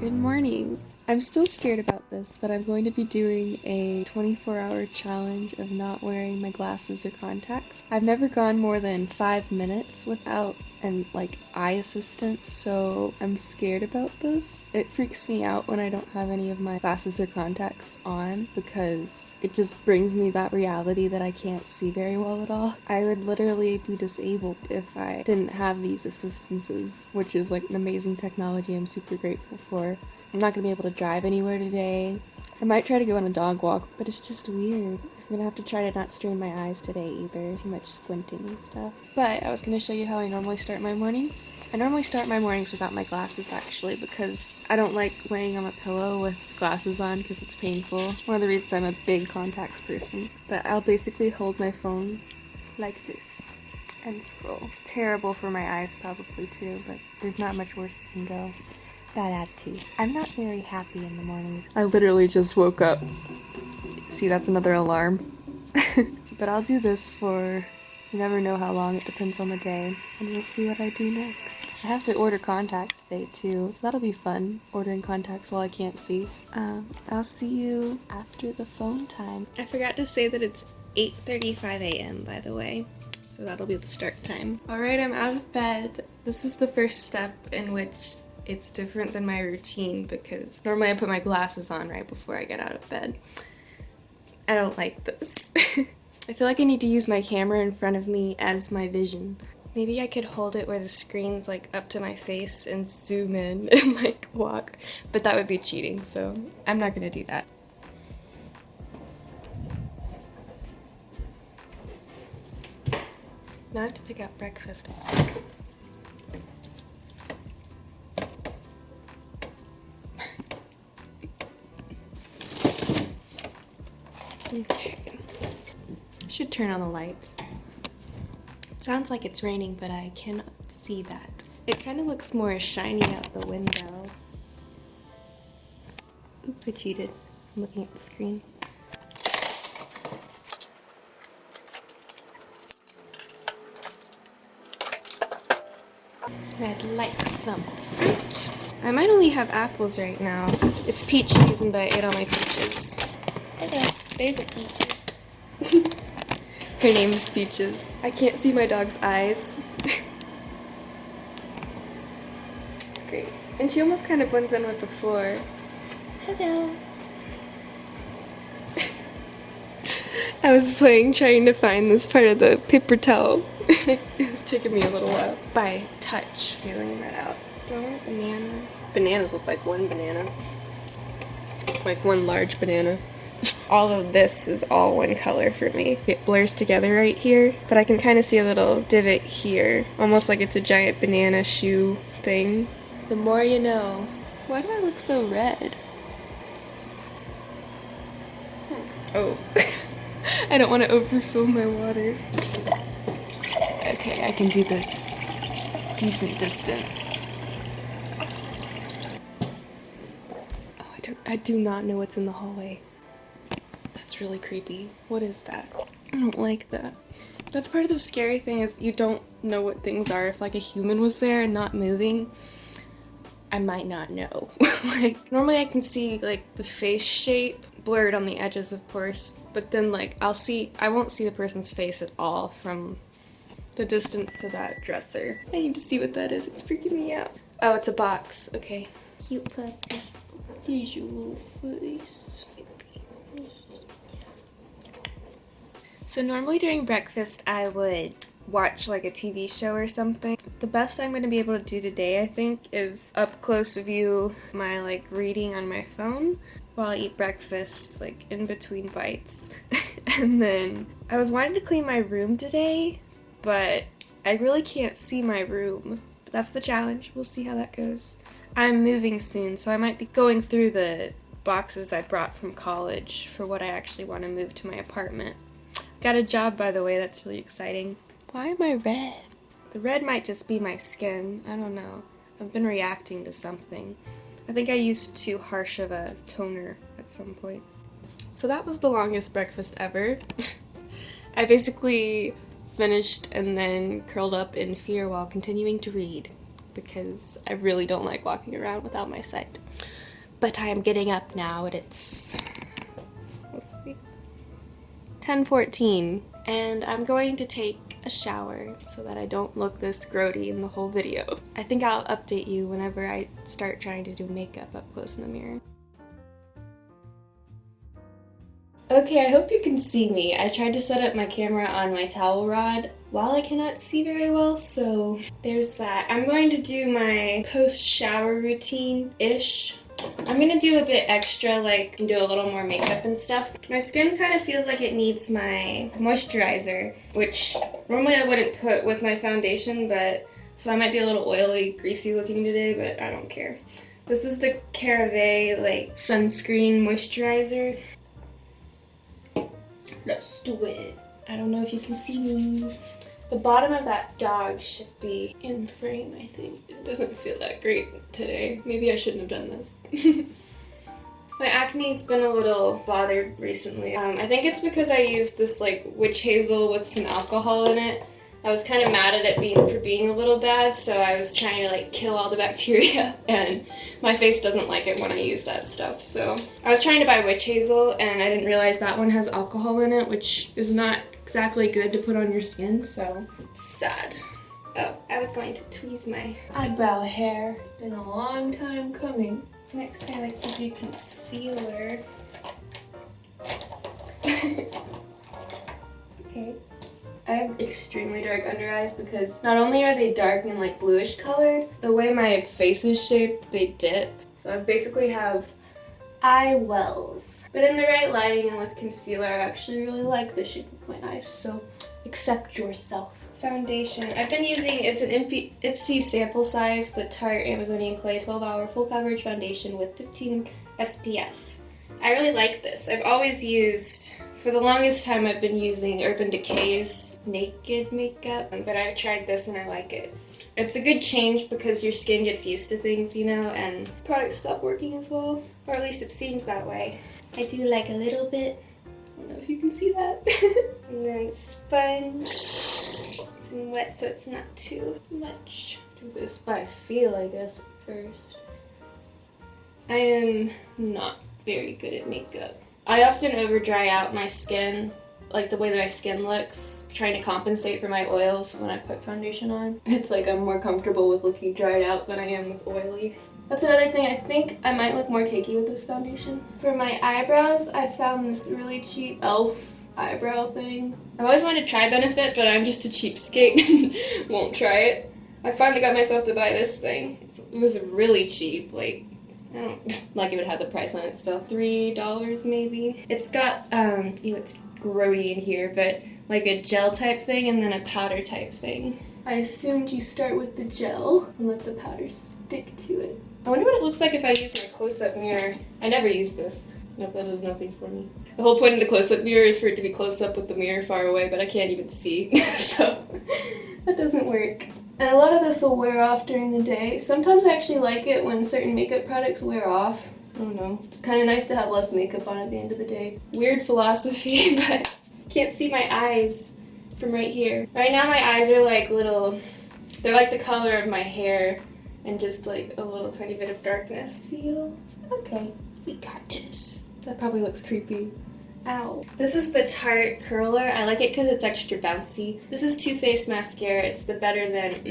Good morning. I'm still scared about this, but I'm going to be doing a 24-hour challenge of not wearing my glasses or contacts. I've never gone more than 5 minutes without an eye assistant, so I'm scared about this. It freaks me out when I don't have any of my glasses or contacts on because it just brings me that reality that I can't see very well at all. I would literally be disabled if I didn't have these assistances, which is like an amazing technology I'm super grateful for. I'm not going to be able to drive anywhere today. I might try to go on a dog walk, but it's just weird. I'm going to have to try to not strain my eyes today either. Too much squinting and stuff. But I was going to show you how I normally start my mornings. I normally start my mornings without my glasses actually because I don't like laying on a pillow with glasses on because it's painful. One of the reasons I'm a big contacts person. But I'll basically hold my phone like this and scroll. It's terrible for my eyes probably too, but there's not much worse it can go. Bad attitude. I'm not very happy in the mornings. I literally just woke up. See, that's another alarm. But I'll do this for, you never know how long, it depends on the day. And we'll see what I do next. I have to order contacts today too. That'll be fun, ordering contacts while I can't see. I'll see you after the phone time. I forgot to say that it's 8:35 a.m. by the way. So that'll be the start time. Alright, I'm out of bed. This is the first step in which it's different than my routine because normally I put my glasses on right before I get out of bed. I don't like this. I feel like I need to use my camera in front of me as my vision. Maybe I could hold it where the screen's like up to my face and zoom in and like walk, but that would be cheating, so I'm not gonna do that. Now I have to pick out breakfast. Okay. Should turn on the lights. It sounds like it's raining, but I cannot see that. It kind of looks more shiny out the window. Oops, I cheated. I'm looking at the screen. I'd like some fruit. I might only have apples right now. It's peach season, but I ate all my peaches. Okay, there's a Peaches. Her name's Peaches. I can't see my dog's eyes. It's great. And she almost kind of blends in with the floor. Hello. I was trying to find this part of the paper towel. It was taking me a little while. By touch, figuring that out. Do I want a banana? Bananas look like one banana. Like one large banana. All of this is all one color for me. It blurs together right here, but I can kind of see a little divot here. Almost like it's a giant banana shoe thing. The more you know. Why do I look so red? Oh. I don't want to overfill my water. Okay, I can do this decent distance. Oh, I do not know what's in the hallway. That's really creepy. What is that? I don't like that. That's part of the scary thing is you don't know what things are. If like a human was there and not moving, I might not know. Like normally I can see like the face shape blurred on the edges of course, but then like I won't see the person's face at all from the distance to that dresser. I need to see what that is. It's freaking me out. Oh, it's a box. Okay. Cute puppy. There's your little face. So normally during breakfast I would watch like a TV show or something. The best I'm going to be able to do today I think is up close view my like reading on my phone while I eat breakfast like in between bites. And then I was wanting to clean my room today, but I really can't see my room. But that's the challenge. We'll see how that goes. I'm moving soon, so I might be going through the boxes I brought from college for what I actually want to move to my apartment. Got a job, by the way, that's really exciting. Why am I red? The red might just be my skin. I don't know. I've been reacting to something. I think I used too harsh of a toner at some point. So that was the longest breakfast ever. I basically finished and then curled up in fear while continuing to read. because I really don't like walking around without my sight. But I am getting up now and it's, let's see, 10:14, and I'm going to take a shower so that I don't look this grody in the whole video. I think I'll update you whenever I start trying to do makeup up close in the mirror. Okay, I hope you can see me. I tried to set up my camera on my towel rod while I cannot see very well, so there's that. I'm going to do my post-shower routine-ish. I'm gonna do a bit extra, like do a little more makeup and stuff. My skin kind of feels like it needs my moisturizer, which normally I wouldn't put with my foundation, but so I might be a little oily, greasy looking today, but I don't care. This is the CeraVe like sunscreen moisturizer. Let's do it. I don't know if you can see me. The bottom of that dog should be in frame, I think. It doesn't feel that great today. Maybe I shouldn't have done this. My acne's been a little bothered recently. I think it's because I used this like witch hazel with some alcohol in it. I was kind of mad at it for being a little bad, so I was trying to like kill all the bacteria, and my face doesn't like it when I use that stuff. So I was trying to buy witch hazel, and I didn't realize that one has alcohol in it, which is not exactly good to put on your skin, so sad. Oh, I was going to tweeze my eyebrow hair. Been a long time coming. Next I like to do concealer. Okay. I have extremely dark under eyes because not only are they dark and like bluish colored, the way my face is shaped, they dip. So I basically have eye wells. But in the right lighting and with concealer, I actually really like the shape of my eyes, so accept yourself. Foundation. I've been using, it's an Ipsy sample size, the Tarte Amazonian Clay 12-hour full coverage foundation with 15 SPF. I really like this. I've always used, for the longest time I've been using Urban Decay's Naked makeup, but I've tried this and I like it. It's a good change because your skin gets used to things, you know, and products stop working as well. Or at least it seems that way. I do like a little bit. I don't know if you can see that. And then sponge. It's wet so it's not too much. Do this by feel, I guess, first. I am not very good at makeup. I often over dry out my skin, like the way that my skin looks, trying to compensate for my oils when I put foundation on. It's like I'm more comfortable with looking dried out than I am with oily. That's another thing, I think I might look more cakey with this foundation. For my eyebrows, I found this really cheap e.l.f. eyebrow thing. I've always wanted to try Benefit, but I'm just a cheapskate. Won't try it. I finally got myself to buy this thing. It was really cheap, like, I don't like it would have the price on it still. $3 maybe. It's got, it's grody in here, but like a gel type thing and then a powder type thing. I assumed you start with the gel and let the powder stick to it. I wonder what it looks like if I use my close-up mirror. I never use this. Nope, that does nothing for me. The whole point of the close-up mirror is for it to be close up with the mirror far away, but I can't even see, so that doesn't work. And a lot of this will wear off during the day. Sometimes I actually like it when certain makeup products wear off. I don't know. It's kind of nice to have less makeup on at the end of the day. Weird philosophy, but can't see my eyes from right here. Right now my eyes are like little, they're like the color of my hair and just like a little tiny bit of darkness. Feel? Okay, we got this. That probably looks creepy. Ow. This is the Tarte Curler. I like it because it's extra bouncy. This is Too Faced mascara. It's the Better Than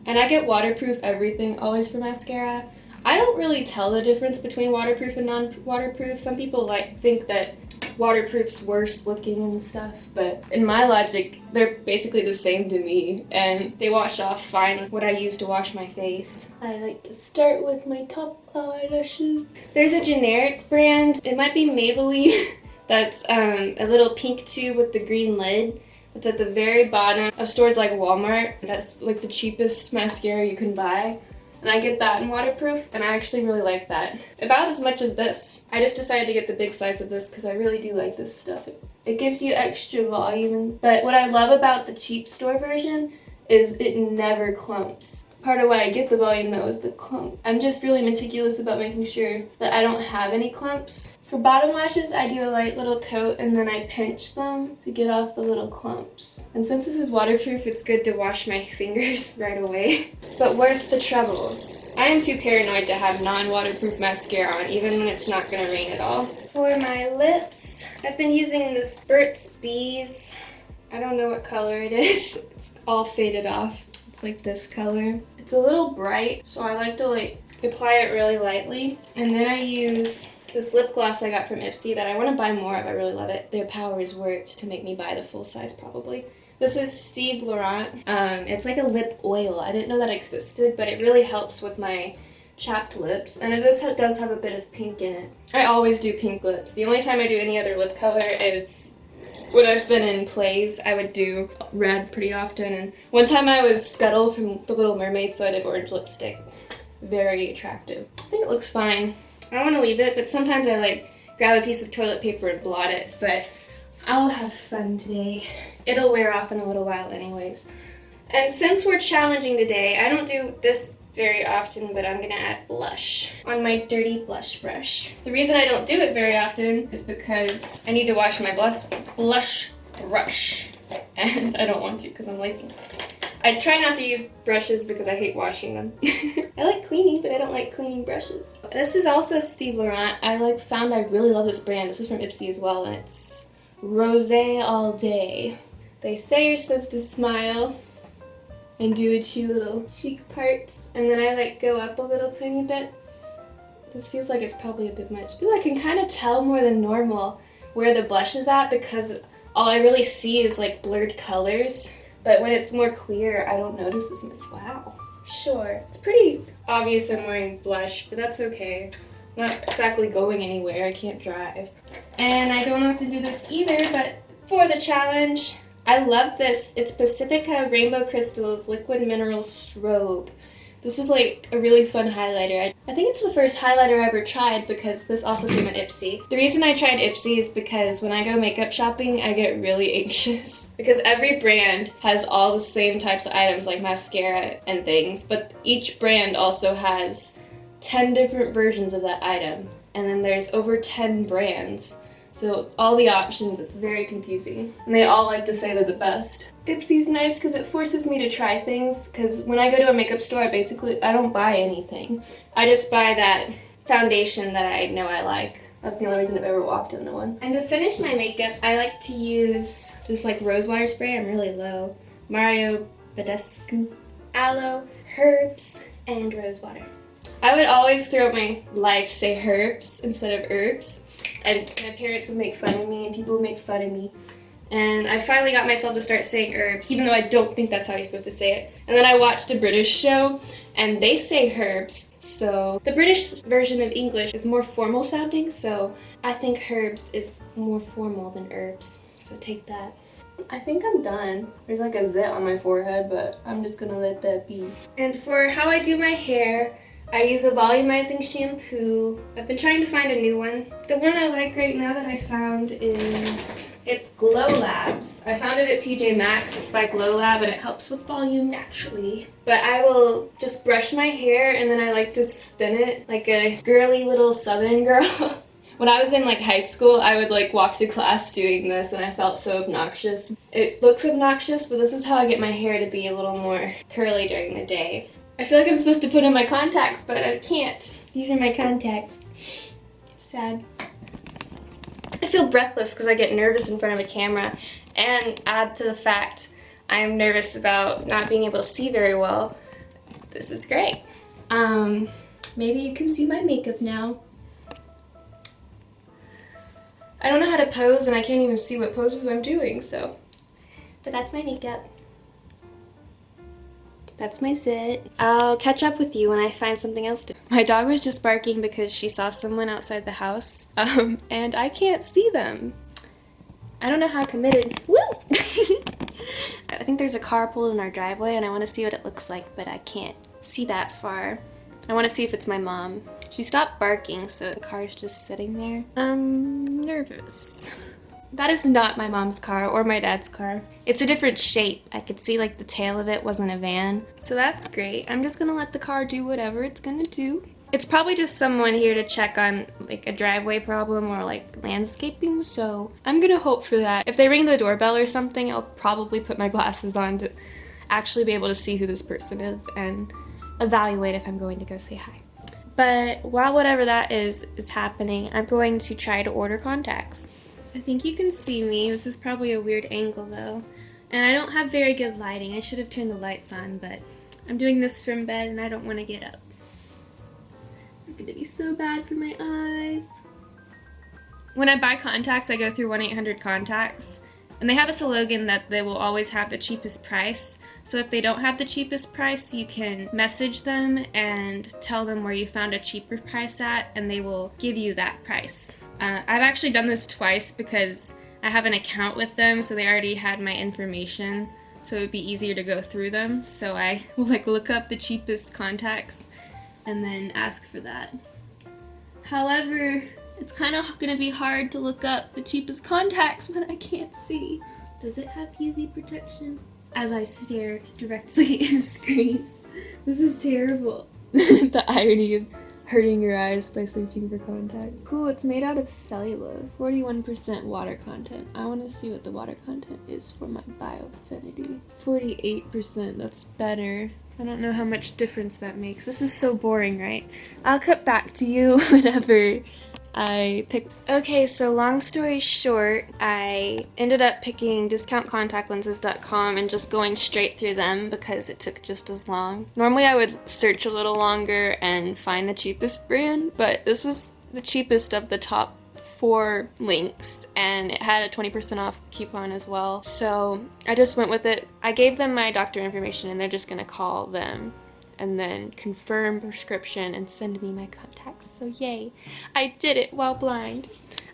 And I get waterproof everything always for mascara. I don't really tell the difference between waterproof and non-waterproof. Some people like think that waterproof's worse looking and stuff, but in my logic, they're basically the same to me, and they wash off fine with what I use to wash my face. I like to start with my top eyelashes. There's a generic brand. It might be Maybelline. That's a little pink tube with the green lid. It's at the very bottom of stores like Walmart. That's like the cheapest mascara you can buy. And I get that in waterproof, and I actually really like that. About as much as this. I just decided to get the big size of this because I really do like this stuff. It gives you extra volume. But what I love about the cheap store version is it never clumps. Part of why I get the volume though is the clump. I'm just really meticulous about making sure that I don't have any clumps. For bottom lashes, I do a light little coat and then I pinch them to get off the little clumps. And since this is waterproof, it's good to wash my fingers right away. But worth the trouble. I am too paranoid to have non-waterproof mascara on, even when it's not gonna rain at all. For my lips, I've been using this Burt's Bees. I don't know what color it is. It's all faded off. It's like this color. It's a little bright, so I like to apply it really lightly. And then I use this lip gloss I got from Ipsy that I want to buy more of. I really love it. Their powers worked to make me buy the full size probably. This is Steve Laurent. It's like a lip oil. I didn't know that existed, but it really helps with my chapped lips. And this does have a bit of pink in it. I always do pink lips. The only time I do any other lip color is when I've been in plays. I would do red pretty often. And one time I was Scuttle from The Little Mermaid, so I did orange lipstick. Very attractive. I think it looks fine. I don't want to leave it, but sometimes I grab a piece of toilet paper and blot it, but I'll have fun today. It'll wear off in a little while anyways. And since we're challenging today, I don't do this very often, but I'm gonna add blush on my dirty blush brush. The reason I don't do it very often is because I need to wash my blush brush, and I don't want to because I'm lazy. I try not to use brushes because I hate washing them. I like cleaning, but I don't like cleaning brushes. This is also Steve Laurent. I found I really love this brand. This is from Ipsy as well, and it's Rosé All Day. They say you're supposed to smile and do the two little cheek parts, and then I go up a little tiny bit. This feels like it's probably a bit much. Ooh, I can kind of tell more than normal where the blush is at because all I really see is blurred colors. But when it's more clear, I don't notice as much. Wow. Sure. It's pretty obvious I'm wearing blush, but that's okay. I'm not exactly going anywhere. I can't drive. And I don't have to do this either, but for the challenge, I love this. It's Pacifica Rainbow Crystals Liquid Mineral Strobe. This is a really fun highlighter. I think it's the first highlighter I ever tried because this also came at Ipsy. The reason I tried Ipsy is because when I go makeup shopping, I get really anxious. Because every brand has all the same types of items like mascara and things, but each brand also has 10 different versions of that item. And then there's over 10 brands. So all the options, it's very confusing. And they all like to say they're the best. Ipsy's nice because it forces me to try things, because when I go to a makeup store, I don't buy anything. I just buy that foundation that I know I like. That's the only reason I've ever walked into one. And to finish my makeup, I like to use this rose water spray. I'm really low. Mario Badescu. Aloe, herbs, and rose water. I would always throughout my life say herbs instead of herbs. And my parents would make fun of me and people would make fun of me. And I finally got myself to start saying herbs, even though I don't think that's how you're supposed to say it. And then I watched a British show and they say herbs. So the British version of English is more formal sounding, so I think herbs is more formal than herbs. So take that. I think I'm done. There's a zit on my forehead, but I'm just gonna let that be. And for how I do my hair, I use a volumizing shampoo. I've been trying to find a new one. The one I like right now that I found it's Glow Labs. I found it at TJ Maxx. It's by Glow Lab and it helps with volume naturally. But I will just brush my hair and then I like to spin it like a girly little southern girl. When I was in high school, I would walk to class doing this and I felt so obnoxious. It looks obnoxious, but this is how I get my hair to be a little more curly during the day. I feel like I'm supposed to put in my contacts, but I can't. These are my contacts. Sad. I feel breathless because I get nervous in front of a camera, and add to the fact I'm nervous about not being able to see very well. This is great. Maybe you can see my makeup now. I don't know how to pose and I can't even see what poses I'm doing, so. But that's my makeup. That's my zit. I'll catch up with you when I find something else to do. My dog was just barking because she saw someone outside the house, and I can't see them. I don't know how committed. Woo! I think there's a car pulled in our driveway and I want to see what it looks like, but I can't see that far. I want to see if it's my mom. She stopped barking, so the car's just sitting there. I'm nervous. That is not my mom's car or my dad's car. It's a different shape. I could see like the tail of it wasn't a van. So that's great. I'm just gonna let the car do whatever it's gonna do. It's probably just someone here to check on like a driveway problem or like landscaping, so I'm gonna hope for that. If they ring the doorbell or something, I'll probably put my glasses on to actually be able to see who this person is and evaluate if I'm going to go say hi. But while whatever that is happening, I'm going to try to order contacts. I think you can see me. This is probably a weird angle though. And I don't have very good lighting. I should have turned the lights on, but I'm doing this from bed and I don't want to get up. It's gonna be so bad for my eyes. When I buy contacts, I go through 1-800-CONTACTS. And they have a slogan that they will always have the cheapest price. So if they don't have the cheapest price, you can message them and tell them where you found a cheaper price at, and they will give you that price. I've actually done this twice because I have an account with them, so they already had my information. So it would be easier to go through them. So I will like look up the cheapest contacts and then ask for that. However, it's kind of going to be hard to look up the cheapest contacts when I can't see. Does it have UV protection? As I stare directly in the screen. This is terrible. The irony of hurting your eyes by searching for contacts. Cool, it's made out of cellulose. 41% water content. I want to see what the water content is for my Biofinity. 48%, that's better. I don't know how much difference that makes. This is so boring, right? I'll cut back to you whenever I pick. Okay, so long story short, I ended up picking discountcontactlenses.com and just going straight through them because it took just as long. Normally I would search a little longer and find the cheapest brand, but this was the cheapest of the top 4 links, and it had a 20% off coupon as well. So I just went with it. I gave them my doctor information and they're just gonna call them and then confirm prescription and send me my contacts. So yay, I did it while blind.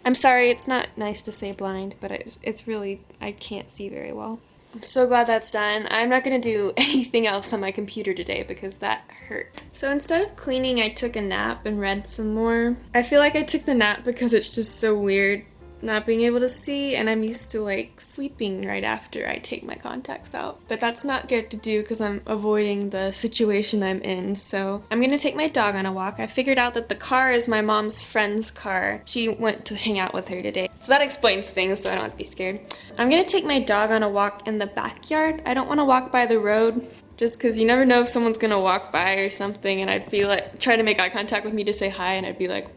I'm sorry, it's not nice to say blind, but it's really, I can't see very well. I'm so glad that's done. I'm not gonna do anything else on my computer today because that hurt. So instead of cleaning, I took a nap and read some more. I feel like I took the nap because it's just so weird not being able to see, and I'm used to like sleeping right after I take my contacts out. But that's not good to do because I'm avoiding the situation I'm in. So I'm gonna take my dog on a walk. I figured out that the car is my mom's friend's car. She went to hang out with her today. So that explains things, so I don't have to be scared. I'm gonna take my dog on a walk in the backyard. I don't want to walk by the road just because you never know if someone's gonna walk by or something, and I'd be like, try to make eye contact with me to say hi, and I'd be like,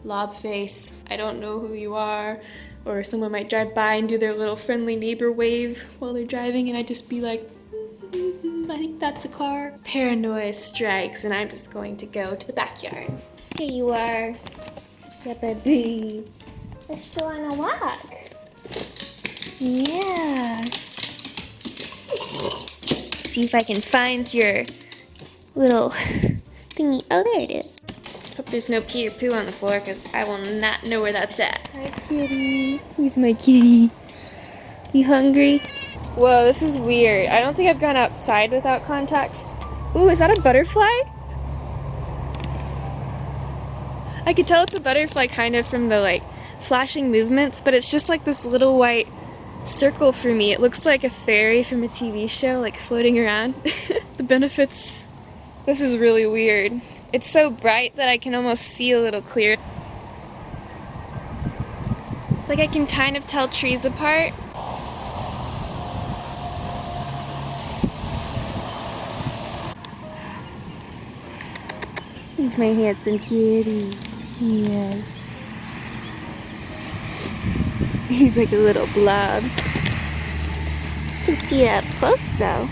lob face, I don't know who you are. Or someone might drive by and do their little friendly neighbor wave while they're driving, and I'd just be like, I think that's a car. Paranoia strikes, and I'm just going to go to the backyard. Here you are. Yeah, baby. Let's go on a walk. Yeah. See if I can find your little thingy. Oh, there it is. Hope there's no pee or poo on the floor because I will not know where that's at. Hi, kitty. Who's my kitty? You hungry? Whoa, this is weird. I don't think I've gone outside without contacts. Ooh, is that a butterfly? I could tell it's a butterfly kind of from the like flashing movements, but it's just like this little white circle for me. It looks like a fairy from a TV show, like floating around. The benefits. This is really weird. It's so bright that I can almost see a little clear. It's like I can kind of tell trees apart. He's my handsome kitty. Yes. He's like a little blob. You can see it up close though.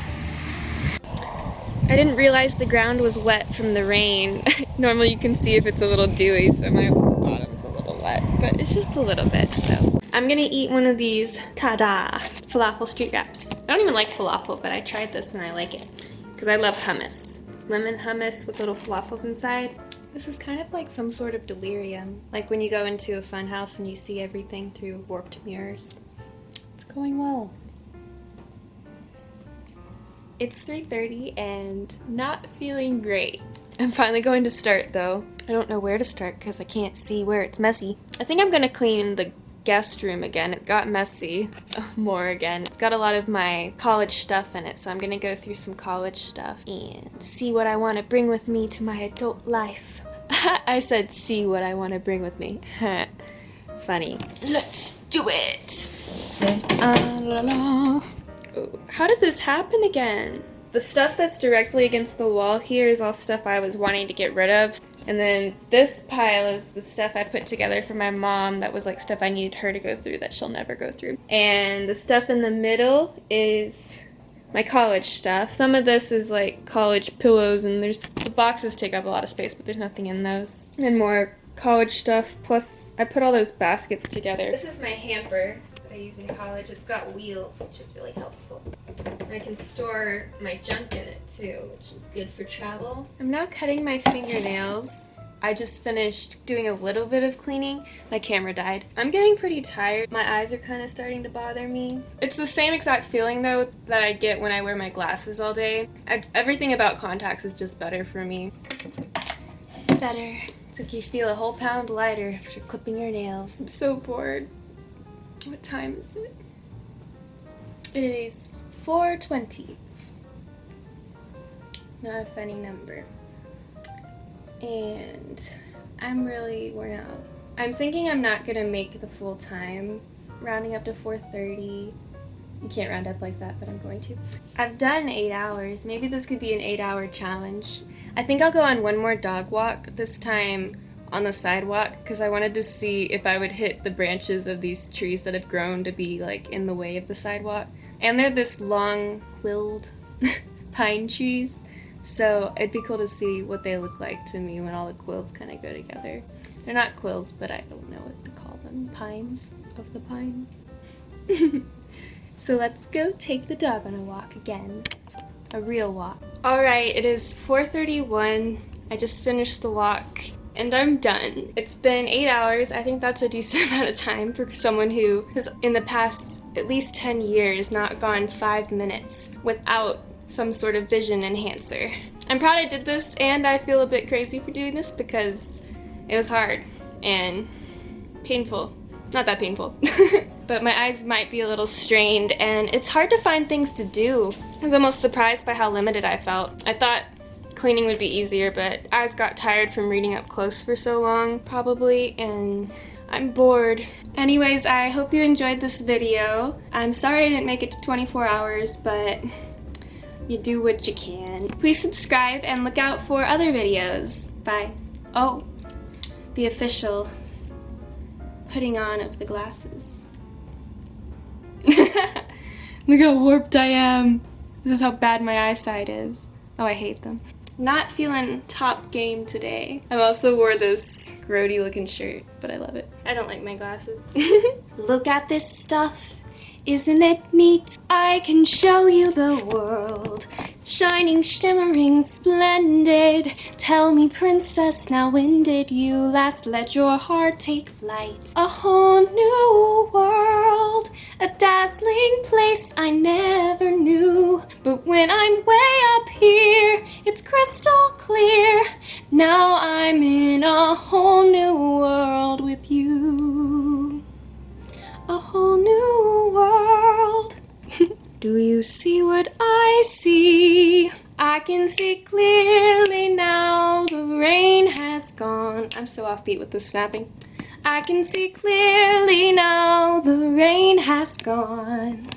I didn't realize the ground was wet from the rain. Normally you can see if it's a little dewy, so my bottom's a little wet, but it's just a little bit, so. I'm gonna eat one of these, ta-da, falafel street wraps. I don't even like falafel, but I tried this and I like it, because I love hummus. It's lemon hummus with little falafels inside. This is kind of like some sort of delirium, like when you go into a fun house and you see everything through warped mirrors. It's going well. It's 3:30 and not feeling great. I'm finally going to start though. I don't know where to start because I can't see where it's messy. I think I'm gonna clean the guest room again. It got messy more again. It's got a lot of my college stuff in it, so I'm gonna go through some college stuff and see what I want to bring with me to my adult life. I said see what I want to bring with me. Funny. Let's do it. Oh, how did this happen again? The stuff that's directly against the wall here is all stuff I was wanting to get rid of. And then this pile is the stuff I put together for my mom that was like stuff I needed her to go through that she'll never go through. And the stuff in the middle is my college stuff. Some of this is like college pillows, and the boxes take up a lot of space, but there's nothing in those. And more college stuff, plus I put all those baskets together. This is my hamper that I use in college. It's got wheels, which is really helpful. And I can store my junk in it too, which is good for travel. I'm now cutting my fingernails. I just finished doing a little bit of cleaning. My camera died. I'm getting pretty tired. My eyes are kind of starting to bother me. It's the same exact feeling though that I get when I wear my glasses all day. Everything about contacts is just better for me. Better. It's like you feel a whole pound lighter after clipping your nails. I'm so bored. What time is it? It is 4:20. Not a funny number. And I'm really worn out. I'm thinking I'm not gonna make the full time, rounding up to 4:30. You can't round up like that, but I'm going to. I've done 8 hours. Maybe this could be an 8-hour challenge. I think I'll go on one more dog walk, this time on the sidewalk, because I wanted to see if I would hit the branches of these trees that have grown to be like in the way of the sidewalk. And they're this long quilled pine trees, so it'd be cool to see what they look like to me when all the quills kind of go together. They're not quills, but I don't know what to call them. Pines of the pine. So let's go take the dog on a walk again. A real walk. Alright, it is 4:31. I just finished the walk and I'm done. It's been 8 hours. I think that's a decent amount of time for someone who has in the past at least 10 years not gone 5 minutes without some sort of vision enhancer. I'm proud I did this, and I feel a bit crazy for doing this because it was hard and painful. Not that painful. But my eyes might be a little strained, and it's hard to find things to do. I was almost surprised by how limited I felt. I thought cleaning would be easier, but eyes got tired from reading up close for so long, probably, and I'm bored. Anyways, I hope you enjoyed this video. I'm sorry I didn't make it to 24 hours, but you do what you can. Please subscribe and look out for other videos. Bye. Oh, the official putting on of the glasses. Look how warped I am. This is how bad my eyesight is. Oh, I hate them. Not feeling top game today. I also wore this grody looking shirt, but I love it. I don't like my glasses. Look at this stuff. Isn't it neat? I can show you the world. Shining, shimmering, splendid. Tell me, princess, now when did you last let your heart take flight? A whole new world, a dazzling place I never knew. But when I'm way up here, it's crystal clear. Now I'm in a whole new world with you. A whole new world. Do you see what I see? I can see clearly now. The rain has gone. I'm so offbeat with this snapping. I can see clearly now. The rain has gone.